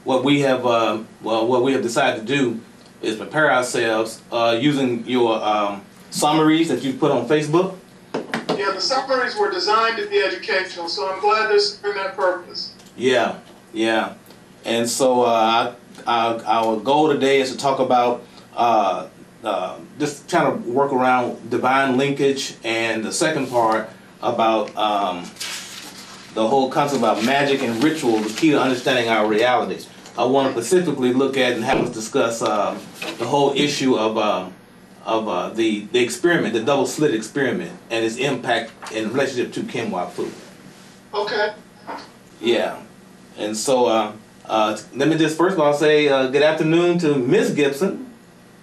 what we have decided to do is prepare ourselves using your summaries that you put on Facebook. Yeah, the summaries were designed to be educational, so I'm glad they're serving that purpose. Yeah, yeah. And so our goal today is to talk about just trying to work around divine linkage, and the second part about the whole concept about magic and ritual, the key to understanding our realities. I want to specifically look at and have us discuss the whole issue of the experiment, the double slit experiment, and its impact in relationship to Kinwa Fu. Okay. Yeah. And so let me just first of all say good afternoon to Miss Gibson.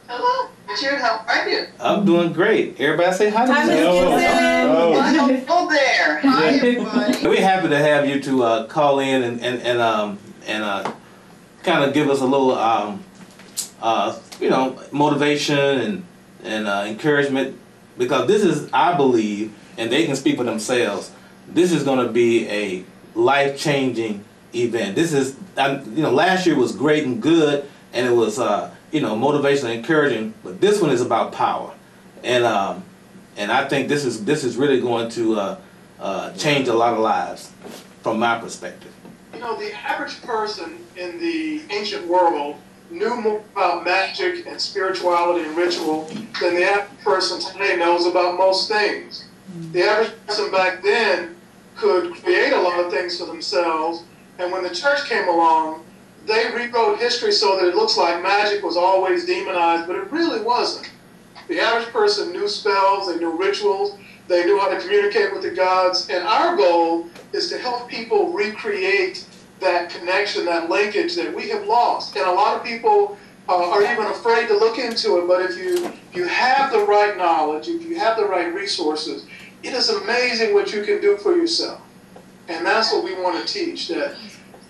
Hello, Richard. How are you? I'm doing great. Everybody say hi to Miss Gibson. Hello there. Hi, everybody. We're happy to have you to call in and kind of give us a little motivation and encouragement, because this is, I believe, and they can speak for themselves, this is going to be a life-changing event. This is, last year was great and good, and it was, motivational and encouraging, but this one is about power. And I think this is really going to change a lot of lives from my perspective. The average person in the ancient world knew more about magic and spirituality and ritual than the average person today knows about most things. The average person back then could create a lot of things for themselves, and when the church came along, they rewrote history so that it looks like magic was always demonized, but it really wasn't. The average person knew spells, they knew rituals, they knew how to communicate with the gods, and our goal is to help people recreate that connection, that linkage that we have lost. And a lot of people are even afraid to look into it, but if you have the right knowledge, if you have the right resources, it is amazing what you can do for yourself. And that's what we want to teach, that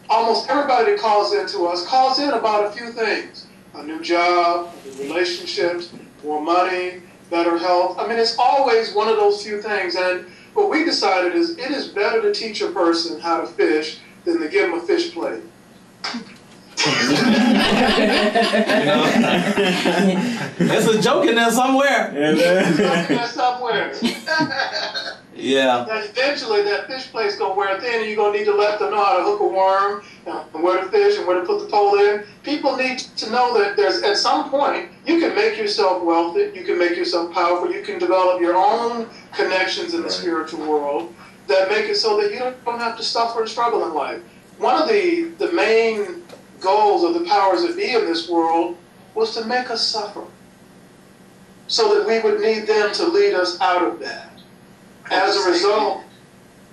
almost everybody that calls into us calls in about a few things: a new job, relationships, more money, better health. I mean, it's always one of those few things. And what we decided is it is better to teach a person how to fish than to give them a fish plate. There's a joke in there somewhere. Yeah. And eventually that fish plate's going to wear thin, and you're going to need to let them know how to hook a worm, and where to fish, and where to put the pole in. People need to know that there's, at some point, you can make yourself wealthy, you can make yourself powerful, you can develop your own connections in the spiritual world that make it so that you don't have to suffer and struggle in life. One of the main goals of the powers that be in this world was to make us suffer, so that we would need them to lead us out of that. As a result,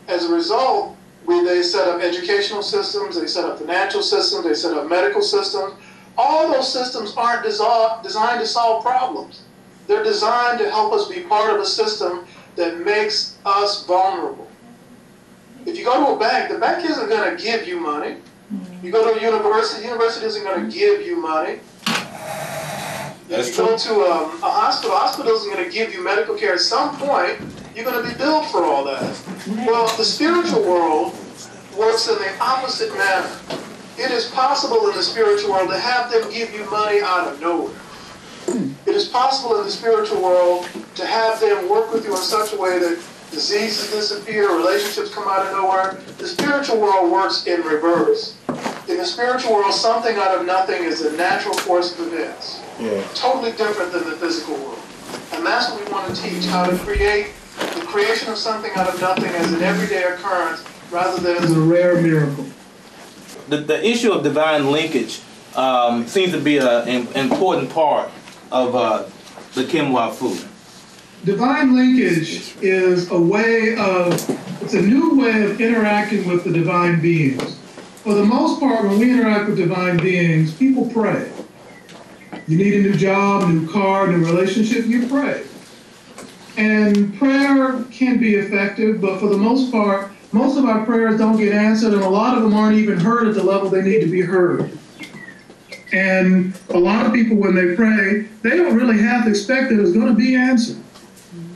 they set up educational systems, they set up financial systems, they set up medical systems. All those systems aren't designed to solve problems. They're designed to help us be part of a system that makes us vulnerable. If you go to a bank, the bank isn't going to give you money. You go to a university, the university isn't going to give you money. If you go to a hospital isn't going to give you medical care. At some point, you're going to be billed for all that. Well, the spiritual world works in the opposite manner. It is possible in the spiritual world to have them give you money out of nowhere. It is possible in the spiritual world to have them work with you in such a way that diseases disappear, relationships come out of nowhere. The spiritual world works in reverse. In the spiritual world, something out of nothing is a natural force of events. Yeah. Totally different than the physical world. And that's what we want to teach, how to create the creation of something out of nothing as an everyday occurrence rather than as a rare miracle. The issue of divine linkage seems to be an important part of the Kinwa Fu. Divine linkage is it's a new way of interacting with the divine beings. For the most part, when we interact with divine beings, people pray. You need a new job, new car, new relationship, you pray. And prayer can be effective, but for the most part, most of our prayers don't get answered, and a lot of them aren't even heard at the level they need to be heard. And a lot of people, when they pray, they don't really have to expect that it's going to be answered.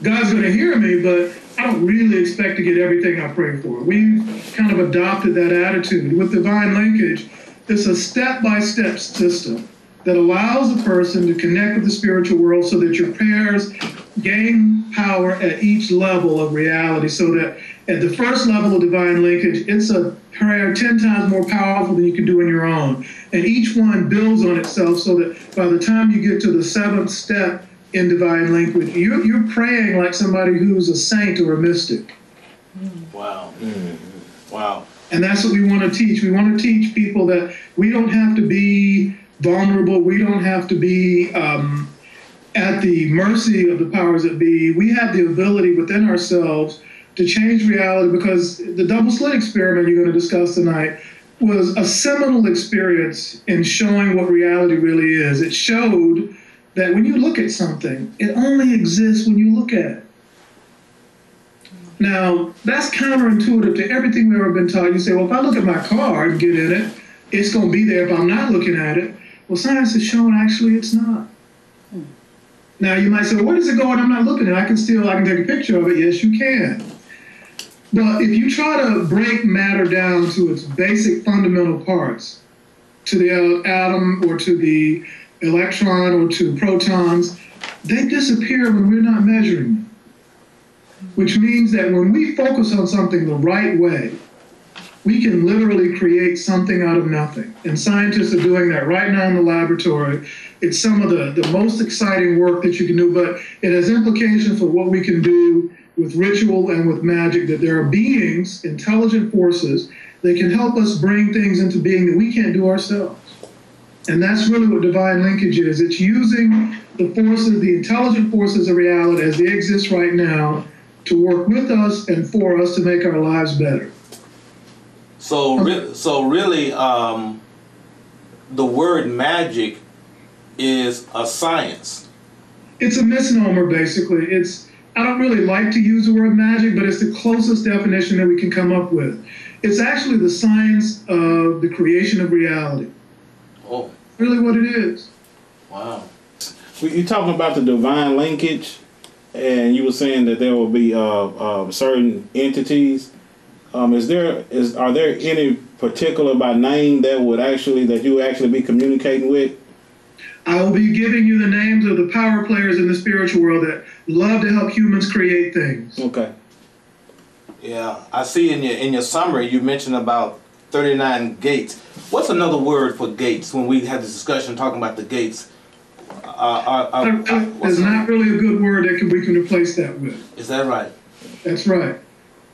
God's going to hear me, but I don't really expect to get everything I pray for. We've kind of adopted that attitude. With divine linkage, It's a step-by-step system that allows a person to connect with the spiritual world so that your prayers gain power at each level of reality, so that at the first level of divine linkage, it's a prayer 10 times more powerful than you can do on your own. And each one builds on itself so that by the time you get to the 7th step in divine linkage, you're praying like somebody who's a saint or a mystic. Wow. Wow. And that's what we want to teach. We want to teach people that we don't have to be vulnerable. We don't have to be at the mercy of the powers that be. We have the ability within ourselves to change reality, because the double slit experiment you're going to discuss tonight was a seminal experience in showing what reality really is. It showed that when you look at something, it only exists when you look at it. Now, that's counterintuitive to everything we've ever been taught. You say, well, if I look at my car and get in it, it's going to be there if I'm not looking at it. Well, science has shown actually it's not. Now, you might say, well, where does it go when I'm not looking at it? I can take a picture of it. Yes, you can. But if you try to break matter down to its basic fundamental parts, to the atom or to the electron or to protons, they disappear when we're not measuring them. Which means that when we focus on something the right way, we can literally create something out of nothing. And scientists are doing that right now in the laboratory. It's some of the most exciting work that you can do, but it has implications for what we can do with ritual and with magic, that there are beings, intelligent forces, that can help us bring things into being that we can't do ourselves. And that's really what divine linkage is. It's using the forces, the intelligent forces of reality as they exist right now, to work with us and for us to make our lives better. So really, the word magic is a science. It's a misnomer, basically. I don't really like to use the word magic, but it's the closest definition that we can come up with. It's actually the science of the creation of reality. Oh. Really what it is. Wow. You're talking about the divine linkage, and you were saying that there will be certain entities. Are there any particular by name that you actually be communicating with? I will be giving you the names of the power players in the spiritual world that love to help humans create things. Okay. Yeah, I see in your summary you mentioned about 39 gates. What's another word for gates when we had this discussion talking about the gates? There's not really a good word that we can replace that with. Is that right? That's right.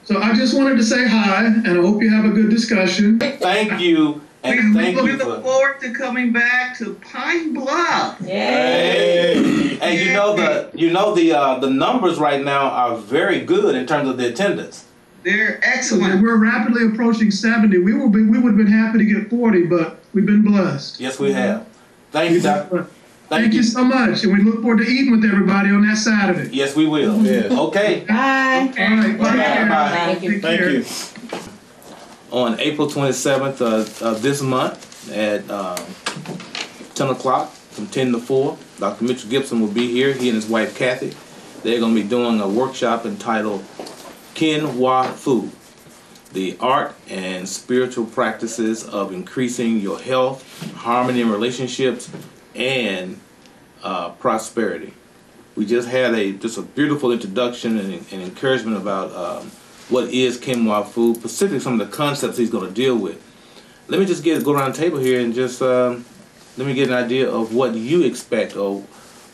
So I just wanted to say hi, and I hope you have a good discussion. Thank you, and thank you We look forward to coming back to Pine Bluff. Hey, the numbers right now are very good in terms of the attendance. They're excellent. We're rapidly approaching 70. We would have been happy to get 40, but we've been blessed. Yes, we have. Thank you, Doctor. Thank you so much, and we look forward to eating with everybody on that Saturday. Yes, we will. Yeah. Okay. Bye. All right. Bye. Thank you. Thank you. On April 27th of this month at 10 o'clock from 10 to 4, Dr. Mitchell Gibson will be here. He and his wife, Kathy. They're going to be doing a workshop entitled Kinwa Fu, the art and spiritual practices of increasing your health, harmony in relationships, and prosperity. We just had a beautiful introduction and encouragement about what is Kinwa Fu, specifically some of the concepts he's going to deal with. Let me just go around the table here and just let me get an idea of what you expect, or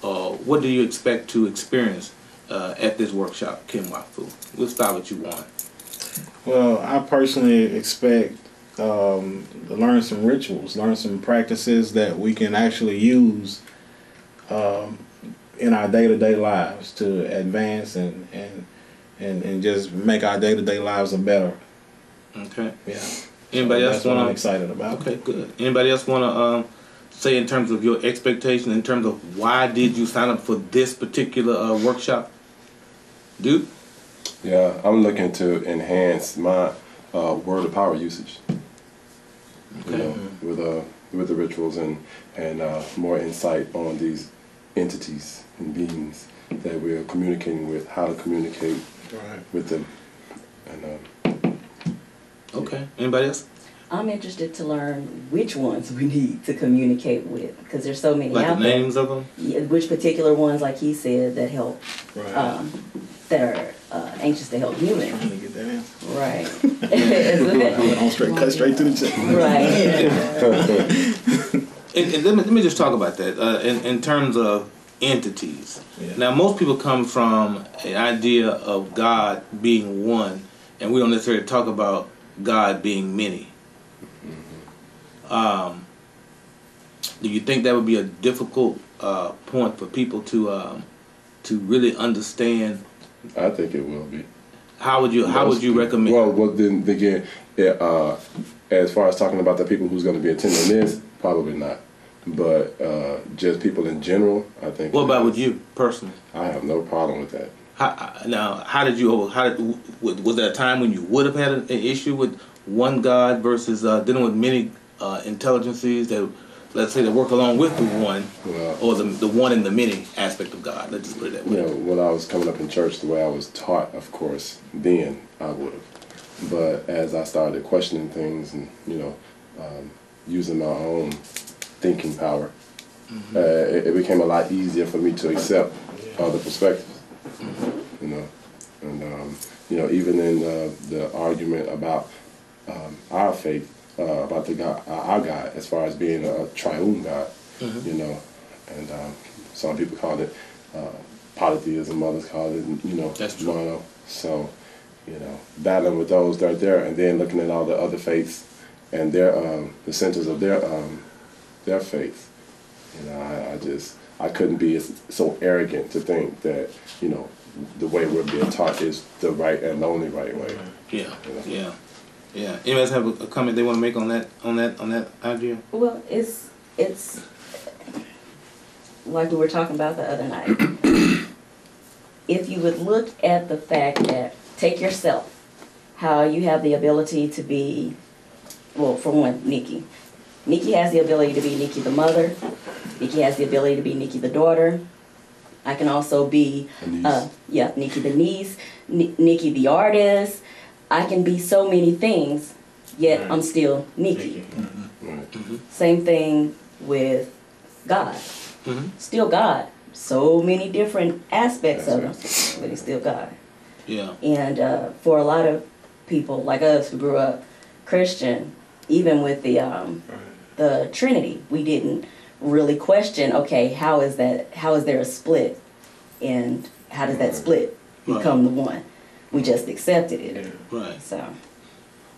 what do you expect to experience at this workshop, Kinwa Fu. We'll start with you, Warren. Well, I personally expect to learn some rituals, learn some practices that we can actually use in our day-to-day lives to advance and just make our day-to-day lives better. Okay. Yeah. Anybody else that's what want I'm excited about. Okay, good. Anybody else want to say in terms of your expectation, in terms of why did you sign up for this particular workshop? Dude? Yeah, I'm looking to enhance my word of power usage. Okay. You know, with the rituals and more insight on these entities and beings that we're communicating with, how to communicate with them. And okay. Anybody else? I'm interested to learn which ones we need to communicate with, because there's so many Like out the there. names of them? Yeah, which particular ones, like he said, that help, Right. that are anxious to help humans. Trying to get that in. Right. Cut straight to the chase. Right. And let me just talk about that in terms of entities. Yeah. Now, most people come from an idea of God being one, and we don't necessarily talk about God being many. Do you think that would be a difficult point for people to really understand? I think it will be. How would you recommend? Well, then again, as far as talking about the people who's going to be attending this, probably not. But just people in general, I think. What about with you personally? I have no problem with that. Was there a time when you would have had an issue with one God versus dealing with many intelligences that, let's say, that work along with the one, or the one and the many aspect of God? Let's just put it that way. You know, when I was coming up in church, the way I was taught, of course, then I would have. But as I started questioning things and, using my own thinking power, it became a lot easier for me to accept other perspectives. And even in the argument about our faith, about the God, our God, as far as being a triune God, and some people call it polytheism, others call it, That's true. mono. So, battling with those right there, and then looking at all the other faiths and their the centers of their faith. I couldn't be so arrogant to think that, the way we're being taught is the right and the only right way. Yeah. Anybody else have a comment they want to make on that idea? Well, it's like we were talking about the other night. If you would look at the fact that, take yourself, how you have the ability to be, well, for one, Nikki. Nikki has the ability to be Nikki the mother. Nikki has the ability to be Nikki the daughter. I can also be, Nikki the niece, Nikki the artist. I can be so many things, yet I'm still Nikki. Same thing with God. Still God. So many different aspects of him, but he's still God. Yeah. And for a lot of people like us who grew up Christian, even with the Trinity, we didn't really question, okay, how is there a split, and how does that split become the one? We just accepted it. Right. So.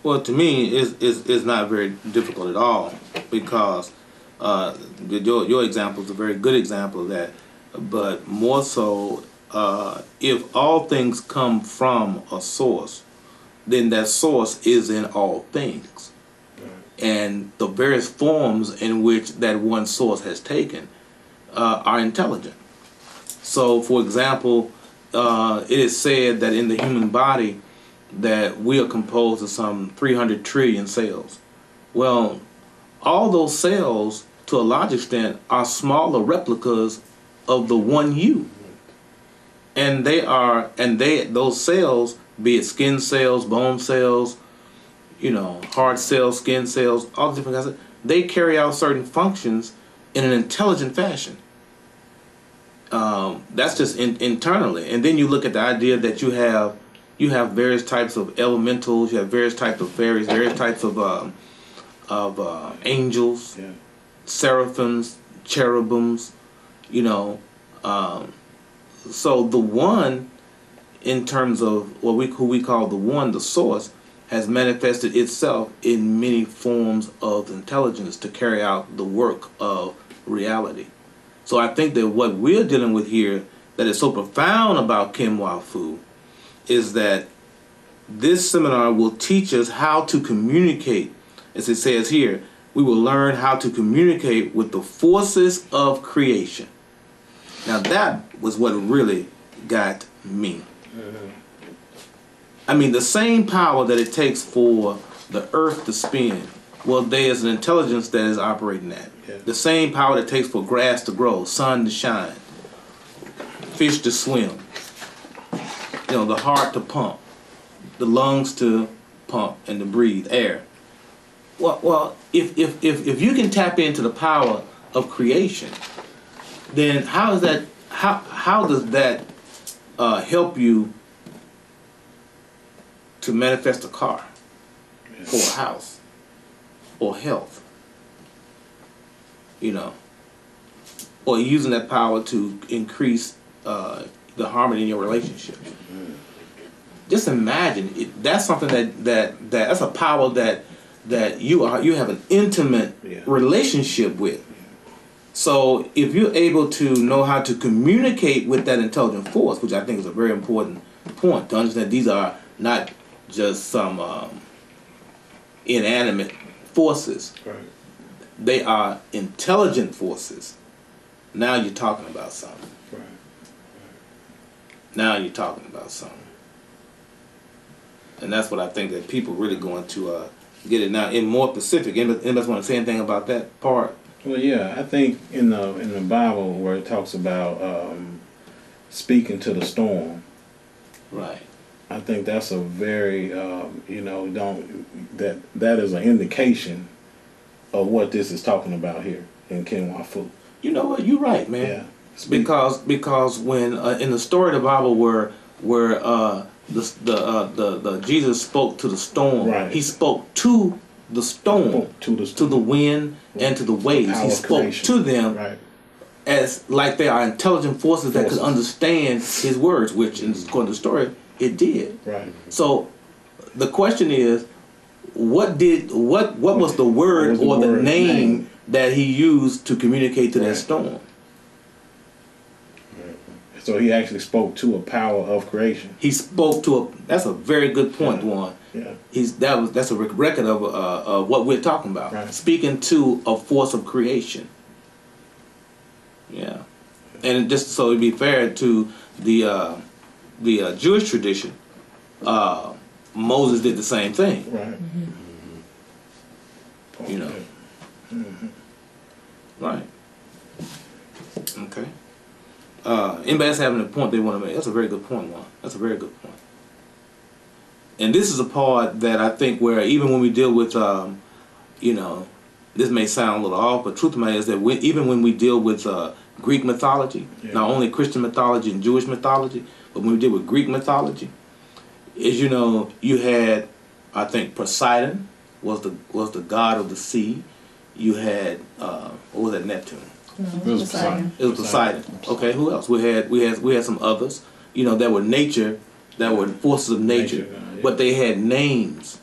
Well, to me, it's not very difficult at all, because your example is a very good example of that. But more so, if all things come from a source, then that source is in all things. And the various forms in which that one source has taken are intelligent. So, for example, it is said that in the human body that we are composed of some 300 trillion cells. Well, all those cells, to a large extent, are smaller replicas of the one you. And those cells, be it skin cells, bone cells, heart cells, skin cells, all the different kinds they carry out certain functions in an intelligent fashion. That's just internally. And then you look at the idea that you have various types of elementals, you have various types of fairies, various types of angels, seraphims, cherubims, so the one, in terms of who we call the one, the source, has manifested itself in many forms of intelligence to carry out the work of reality. So I think that what we're dealing with here that is so profound about Kinwa Fu is that this seminar will teach us how to communicate. As it says here, we will learn how to communicate with the forces of creation. Now that was what really got me. I mean, the same power that it takes for the earth to spin, well, there is an intelligence that is operating that. The same power that it takes for grass to grow, sun to shine, fish to swim, the heart to pump, the lungs to pump and to breathe air. Well, if you can tap into the power of creation, then how does that help you to manifest a car, or a house, or health? You know, or using that power to increase the harmony in your relationship. Just imagine that's something that's a power that you have an intimate relationship with. So if you're able to know how to communicate with that intelligent force, which I think is a very important point, to understand these are not just some inanimate forces. Right. They are intelligent forces. Now you're talking about something. Right. Now you're talking about something. And that's what I think that people really going to get it now. In more specific, anybody want to say anything about that part? Well, yeah, I think in the Bible where it talks about speaking to the storm, right? I think that's a very that is an indication of what this is talking about here in Kinwa Fu. You know what? You're right, man. Yeah. Because when in the story of the Bible where the Jesus spoke to the storm, right. He spoke to the storm, to the wind, right. And to the waves. He spoke to them, right. As like they are intelligent forces that could understand His words, which, according to the story, it did. Right. So the question is, what was the word or the name that He used to communicate to that storm? So He actually spoke to a power of creation. He spoke to that's a very good point, Juan. Yeah. That's a record of what we're talking about. Right. Speaking to a force of creation. Yeah. And just so it'd be fair to the Jewish tradition, Moses did the same thing. Right. You know. Right. Okay. Anybody else having a point they want to make? That's a very good point, Juan. That's a very good point. And this is a part that I think where even when we deal with, this may sound a little off, but truth of the matter is that even when we deal with Greek mythology, not only Christian mythology and Jewish mythology, but when we deal with Greek mythology, as you know, you had, I think, Poseidon was the god of the sea. You had what was that, Neptune? No, it was Poseidon. It was Poseidon. Okay, who else? We had some others, that were nature, that were forces of nature. But they had names,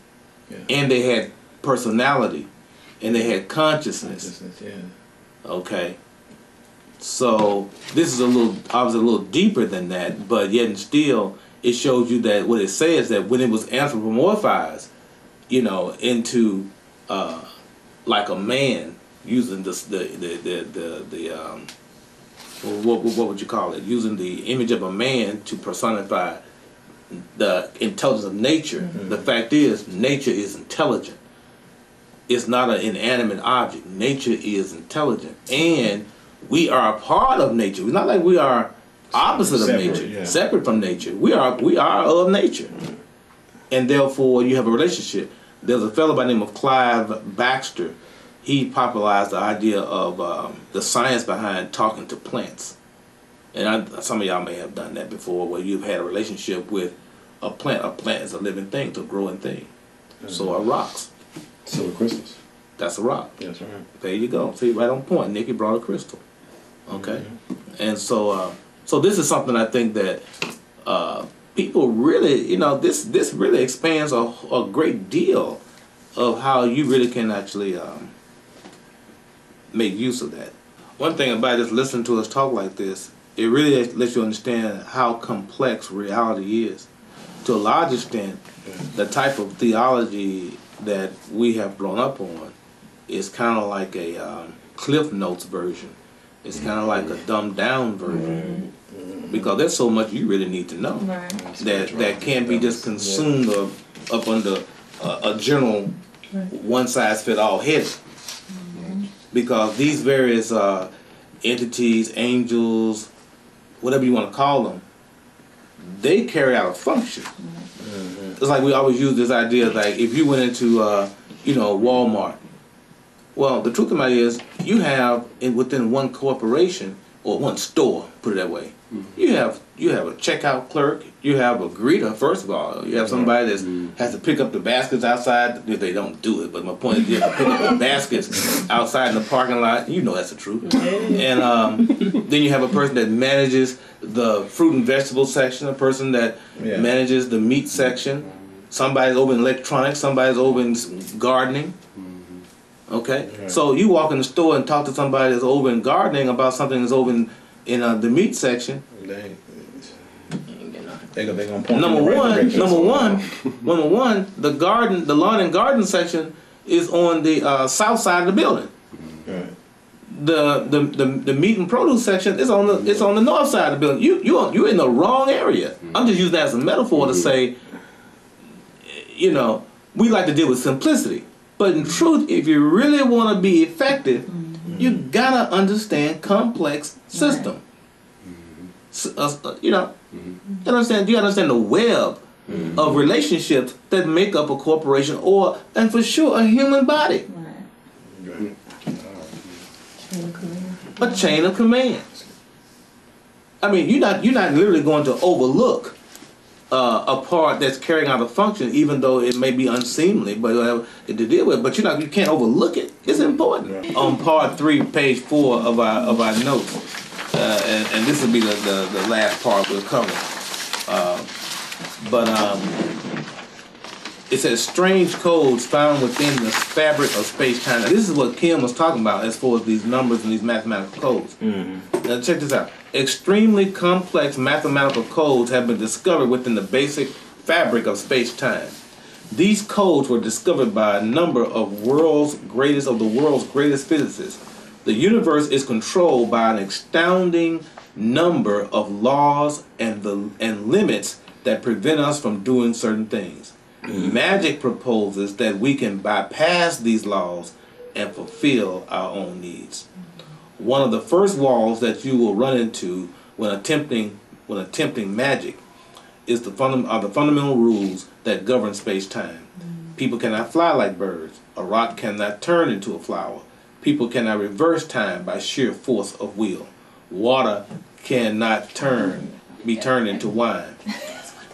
and they had personality, and they had consciousness. Okay, so this is obviously a little deeper than that, but yet and still, it shows you that what it says that when it was anthropomorphized, into like a man using what would you call it? Using the image of a man to personify the intelligence of nature. The fact is, nature is intelligent. It's not an inanimate object. Nature is intelligent, and we are a part of nature. It's not like we are opposite of nature, separate from nature. We are of nature, and therefore you have a relationship. There's a fellow by the name of Clive Baxter. He popularized the idea of the science behind talking to plants. And some of y'all may have done that before, where you've had a relationship with a plant. A plant is a living thing, it's a growing thing. So are rocks. So are crystals. That's a rock. That's right. There you go. See, right on point. Nikki brought a crystal. Okay. And so this is something I think that people really, this really expands a great deal of how you really can actually make use of that. One thing about just listening to us talk like this, it really lets you understand how complex reality is. To a large extent, the type of theology that we have grown up on is kind of like a Cliff Notes version. It's kind of like a dumbed down version. Because there's so much you really need to know that can't be just consumed up under a general one-size-fit-all head. Because these various entities, angels, whatever you want to call them, they carry out a function. It's like we always use this idea, like if you went into, Walmart. Well, the truth of the matter is, you have within one corporation or one store, put it that way, you have a checkout clerk, you have a greeter. First of all, you have somebody that has to pick up the baskets outside. If they don't do it, but my point is, you have to pick up the baskets outside in the parking lot. You know that's the truth. And then you have a person that manages the fruit and vegetable section, a person that manages the meat section. Somebody's over in electronics, somebody's over in gardening. Okay, so you walk in the store and talk to somebody that's over in gardening about something that's over in the meat section. They're gonna point Number one, the lawn and garden section is on the south side of the building. Right. The meat and produce section is on the north side of the building. You're in the wrong area. I'm just using that as a metaphor to say, we like to deal with simplicity. But in truth, if you really want to be effective, you gotta understand complex system. You gotta understand the web of relationships that make up a corporation and for sure, a human body. A chain of command. I mean, you're not literally going to overlook a part that's carrying out a function, even though it may be unseemly, but to deal with. But you can't overlook it. It's important. Right. On part 3, page 4 of our notes, and this will be the last part we'll cover. It says strange codes found within the fabric of space-time. Now, this is what Kim was talking about as far as these numbers and these mathematical codes. Now check this out. Extremely complex mathematical codes have been discovered within the basic fabric of space-time. These codes were discovered by a number of the world's greatest physicists. The universe is controlled by an astounding number of laws and limits that prevent us from doing certain things. Magic proposes that we can bypass these laws and fulfill our own needs. One of the first walls that you will run into when attempting magic is the fundamental rules that govern space-time. People cannot fly like birds. A rock cannot turn into a flower. People cannot reverse time by sheer force of will. Water cannot be turned into wine.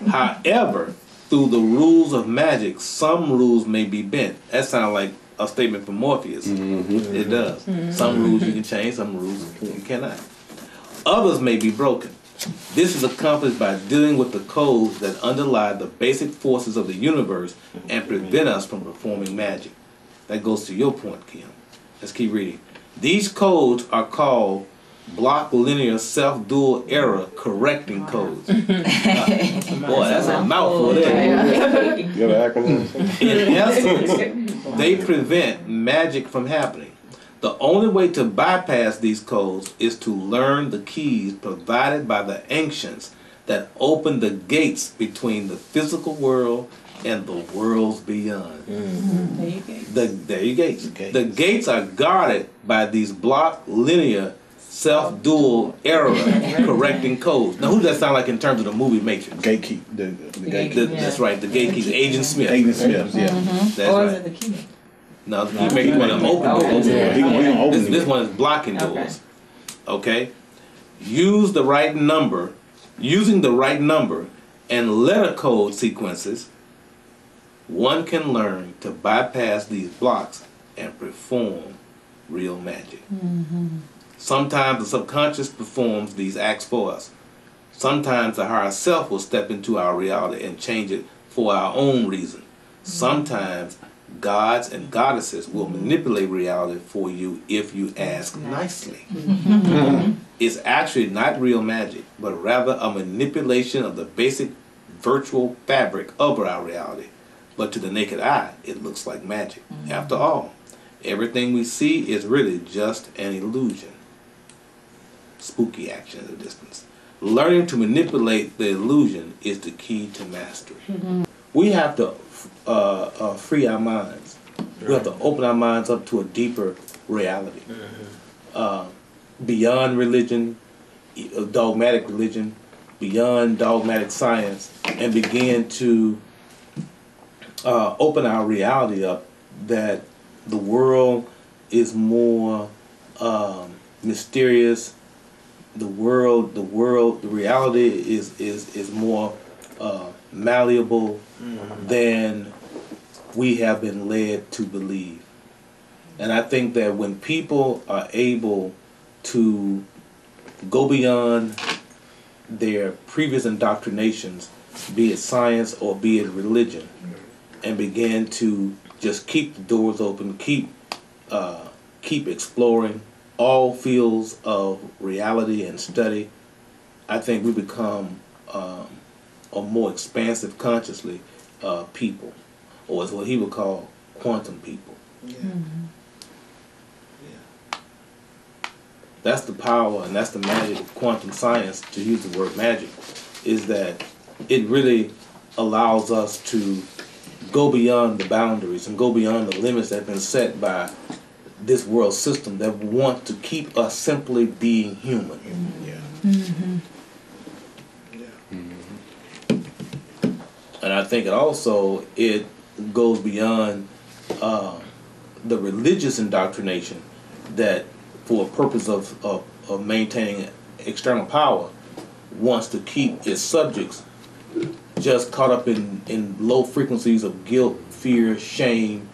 However, through the rules of magic, some rules may be bent. That sounds like a statement from Morpheus. It does. Some rules you can change, some rules you cannot. Others may be broken. This is accomplished by dealing with the codes that underlie the basic forces of the universe and prevent us from performing magic. That goes to your point, Kim. Let's keep reading. These codes are called block linear self-dual error correcting codes. Boy, that's a mouthful there. You have an acronym? In essence, they prevent magic from happening. The only way to bypass these codes is to learn the keys provided by the ancients that open the gates between the physical world and the worlds beyond. There you go. The gates are guarded by these block linear self-dual error correcting codes. Now, who does that sound like in terms of the movie Matrix? Gatekeep. The gatekeep. That's right, the gatekeeper, Agent Smith. Agent Smith, yeah. That's Or is right. it the key? No, the key maker one of them open doors. This one is blocking doors. Okay? Using the right number and letter code sequences, one can learn to bypass these blocks and perform real magic. Sometimes the subconscious performs these acts for us. Sometimes the higher self will step into our reality and change it for our own reason. Sometimes gods and goddesses will manipulate reality for you if you ask nicely. It's actually not real magic, but rather a manipulation of the basic virtual fabric of our reality. But to the naked eye, it looks like magic. After all, everything we see is really just an illusion. Spooky action at a distance. Learning to manipulate the illusion is the key to mastery. We have to free our minds. We have to open our minds up to a deeper reality. Beyond religion, dogmatic religion, beyond dogmatic science, and begin to open our reality up that the world is more mysterious. The reality is more malleable than we have been led to believe. And I think that when people are able to go beyond their previous indoctrinations, be it science or be it religion, and begin to just keep the doors open, keep exploring all fields of reality and study, I think we become a more expansive consciously people, or as what he would call quantum people. Yeah. That's the power and that's the magic of quantum science, to use the word magic, is that it really allows us to go beyond the boundaries and go beyond the limits that have been set by this world system that want to keep us simply being human. And I think it goes beyond the religious indoctrination that, for a purpose of maintaining external power, wants to keep its subjects just caught up in low frequencies of guilt, fear, shame,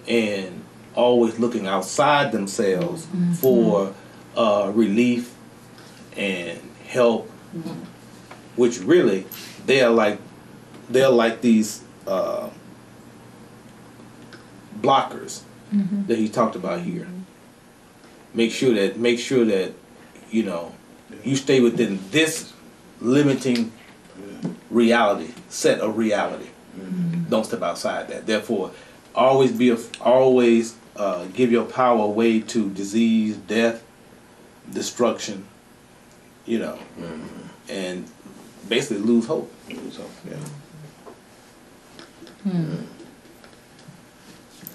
and always looking outside themselves for relief and help, which really they're like these blockers that he talked about here. Make sure that you stay within this limiting reality, set of reality. Don't step outside that. Therefore, always give your power away to disease, death, destruction, and basically lose hope.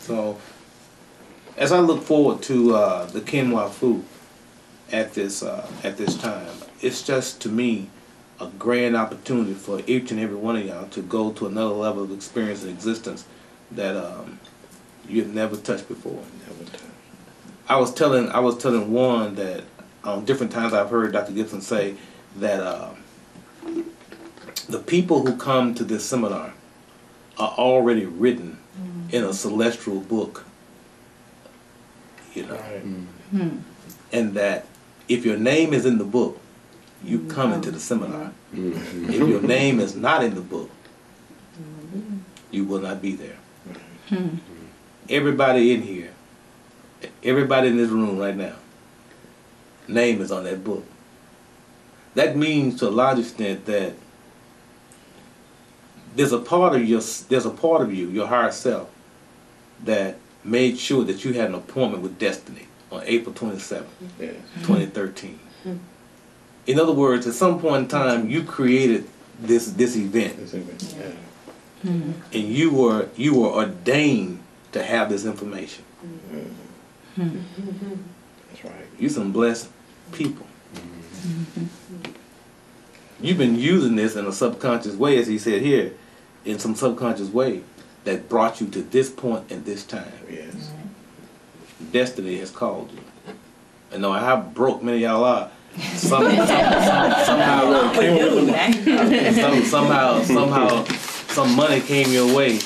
So, as I look forward to the Kinwa Fu at this time, it's just, to me, a grand opportunity for each and every one of y'all to go to another level of experience and existence that you've never touched before. I was telling Juan that on different times I've heard Dr. Gibson say that the people who come to this seminar are already written in a celestial book, and that if your name is in the book, you come into the seminar. If your name is not in the book, you will not be there. Everybody in here, everybody in this room right now, name is on that book. That means, to a large extent, that there's a part of you, your higher self, that made sure that you had an appointment with destiny on April 27th, 2013. In other words, at some point in time, you created this event, and you were ordained to have this information. That's right. You're some blessed people. You've been using this in a subconscious way, as he said here, in some subconscious way that brought you to this point and this time. Yes. Destiny has called you. And no, how broke many of y'all are, somehow some money came your way,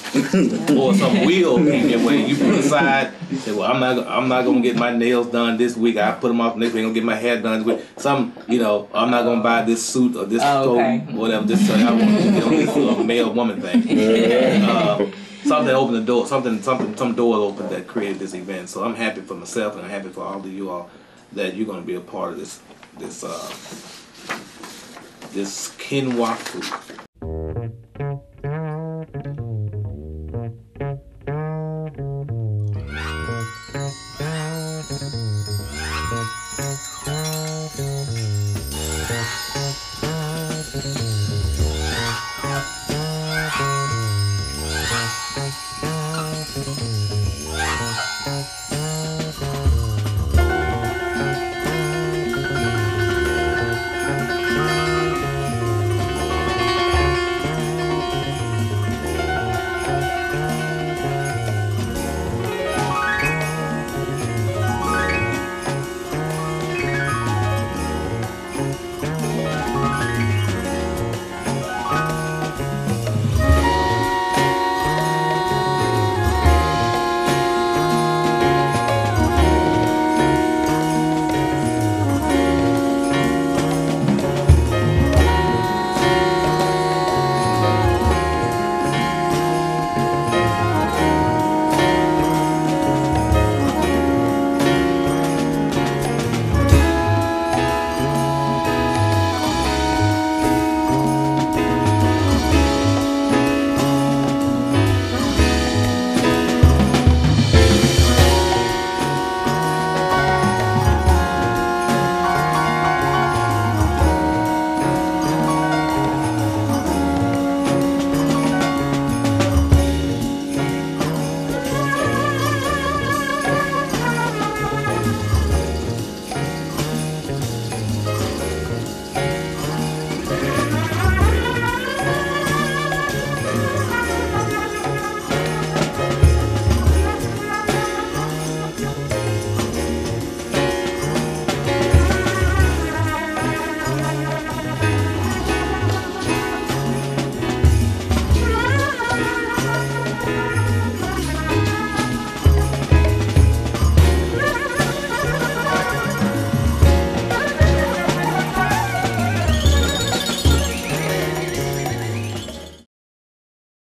or some wheel came your way. You put aside, say, well, I'm not gonna get my nails done this week. I put them off next week. I'm gonna get my hair done this week. I'm not gonna buy this suit or this coat, whatever. This I want to get on this male woman thing. Something opened the door. Some door opened that created this event. So I'm happy for myself, and I'm happy for all of you all that you're gonna be a part of this Kinwa Fu.